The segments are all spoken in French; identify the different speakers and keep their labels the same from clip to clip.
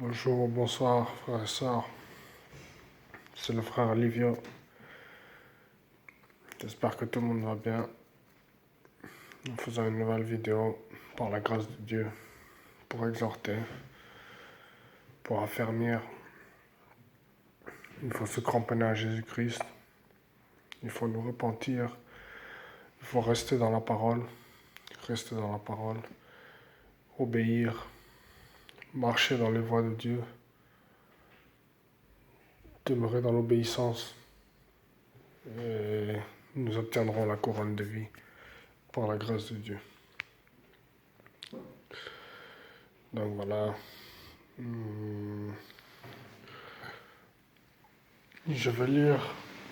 Speaker 1: Bonjour, bonsoir, frères et sœurs. C'est le frère Livio. J'espère que tout le monde va bien. Nous faisons une nouvelle vidéo par la grâce de Dieu pour exhorter, pour affermir. Il faut se cramponner à Jésus-Christ. Il faut nous repentir. Il faut rester dans la parole, obéir, marcher dans les voies de Dieu, demeurer dans l'obéissance. Et nous obtiendrons la couronne de vie par la grâce de Dieu. Donc voilà. Je vais lire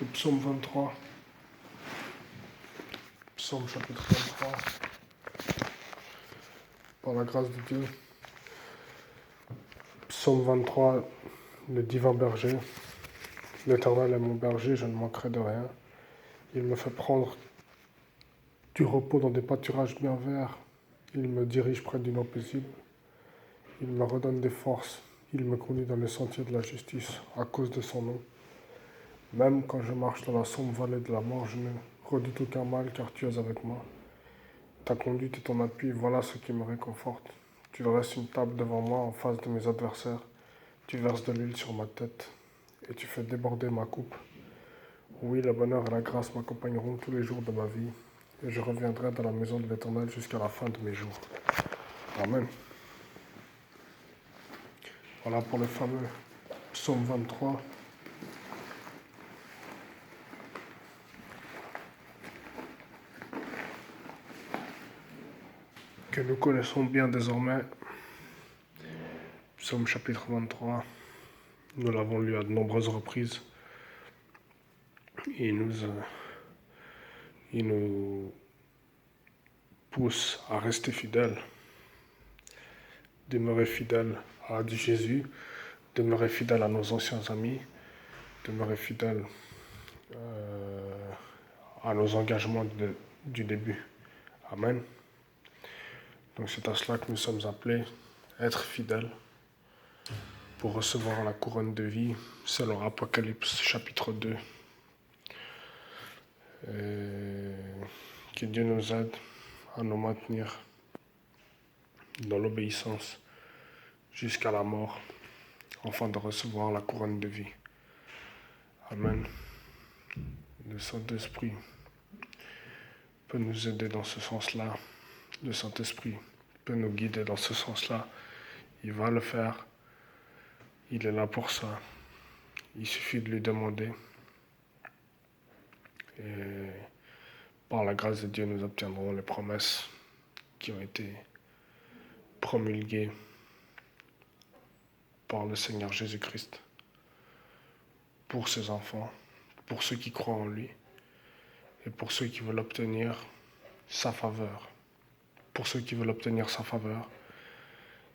Speaker 1: le psaume 23. Psaume chapitre 23. Par la grâce de Dieu. Psaume 23, le divin berger. L'Éternel est mon berger, je ne manquerai de rien. Il me fait prendre du repos dans des pâturages bien verts. Il me dirige près d'une eau paisible. Il me redonne des forces. Il me conduit dans les sentiers de la justice à cause de son nom. Même quand je marche dans la sombre vallée de la mort, je ne redoute aucun mal car tu es avec moi. Ta conduite et ton appui, voilà ce qui me réconforte. Tu dresses une table devant moi en face de mes adversaires. Tu verses de l'huile sur ma tête et tu fais déborder ma coupe. Oui, le bonheur et la grâce m'accompagneront tous les jours de ma vie et je reviendrai dans la maison de l'Éternel jusqu'à la fin de mes jours. Amen. Voilà pour le fameux psaume 23. Que nous connaissons bien désormais. Psaume chapitre 23. Nous l'avons lu à de nombreuses reprises. Il nous pousse à rester fidèles, demeurer fidèles à Jésus, demeurer fidèles à nos anciens amis, demeurer fidèles à nos engagements du début. Amen. Donc c'est à cela que nous sommes appelés, être fidèles pour recevoir la couronne de vie, selon Apocalypse chapitre 2. Et que Dieu nous aide à nous maintenir dans l'obéissance jusqu'à la mort, afin de recevoir la couronne de vie. Amen. Le Saint-Esprit peut nous aider dans ce sens-là. Le Saint-Esprit peut nous guider dans ce sens-là. Il va le faire. Il est là pour ça. Il suffit de lui demander. Et par la grâce de Dieu, nous obtiendrons les promesses qui ont été promulguées par le Seigneur Jésus-Christ pour ses enfants, pour ceux qui croient en lui et pour ceux qui veulent obtenir sa faveur. Pour ceux qui veulent obtenir sa faveur,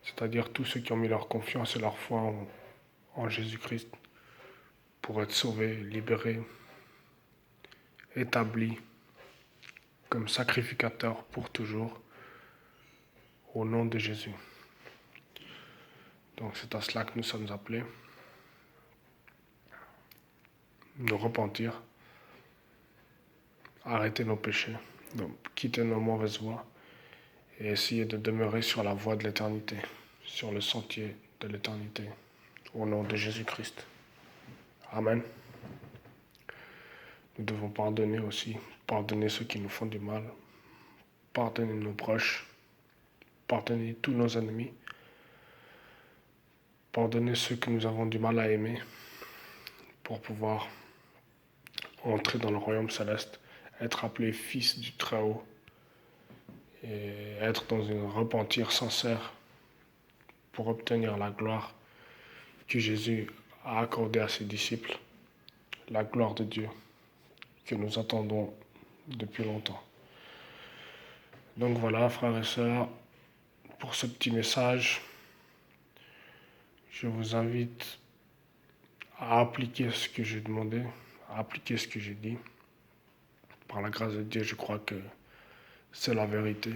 Speaker 1: c'est-à-dire tous ceux qui ont mis leur confiance et leur foi en Jésus-Christ pour être sauvés, libérés, établis comme sacrificateurs pour toujours au nom de Jésus. Donc c'est à cela que nous sommes appelés. Nous repentir, arrêter nos péchés, donc quitter nos mauvaises voies et essayer de demeurer sur la voie de l'éternité, sur le sentier de l'éternité, au nom de Jésus-Christ. Amen. Nous devons pardonner aussi, pardonner ceux qui nous font du mal, pardonner nos proches, pardonner tous nos ennemis, pardonner ceux que nous avons du mal à aimer pour pouvoir entrer dans le royaume céleste, être appelé fils du Très-Haut et être dans un repentir sincère pour obtenir la gloire que Jésus a accordée à ses disciples, la gloire de Dieu que nous attendons depuis longtemps. Donc voilà, frères et sœurs, pour ce petit message, je vous invite à appliquer ce que j'ai demandé, à appliquer ce que j'ai dit. Par la grâce de Dieu, je crois que c'est la vérité.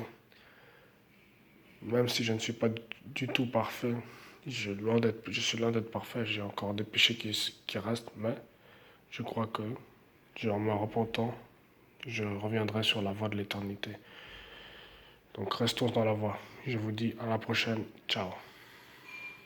Speaker 1: Même si je ne suis pas du tout parfait, Je suis loin d'être parfait, j'ai encore des péchés qui restent, mais je crois que, en me repentant, je reviendrai sur la voie de l'éternité. Donc restons dans la voie. Je vous dis à la prochaine. Ciao.